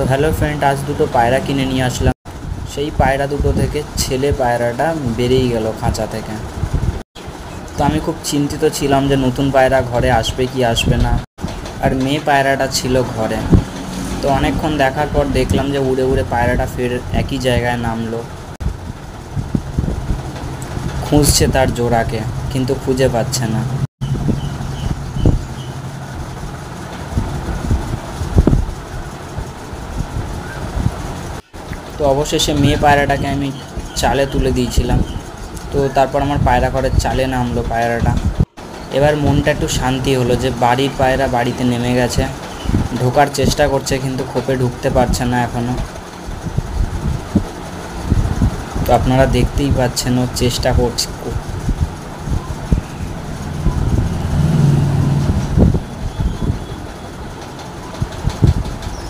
তো hello friend, আজ দুটো পায়রা কিনে নিয়ে আসলাম। সেই পায়রা দুটো থেকে ছেলে পায়রাটা বেরিয়ে গেল খাঁচা থেকে। তো আমি খুব চিন্তিত ছিলাম যে নতুন পায়রা ঘরে আসবে কি আসবে না, আর মেয়ে পায়রাটা ছিল ঘরে। তো অনেকক্ষণ দেখার পর দেখলাম যে উড়ে উড়ে পায়রাটা ফের একই জায়গায় নামলো, খুঁজছে তার জোড়াকে, কিন্তু খুঁজে পাচ্ছে না। তো অবশেষে মেয়ে পায়রাটাকে আমি চালে তুলে দিয়েছিলাম। তো তারপর আমার পায়রা ঘরের চালে নামলো পায়রাটা। এবার মনটা একটু শান্তি হলো যে বাড়ির পায়রা বাড়িতে নেমে গেছে, ঢোকার চেষ্টা করছে কিন্তু খোপে ঢুকতে পারছে না এখনো। তো আপনারা দেখতেই পাচ্ছেন ও চেষ্টা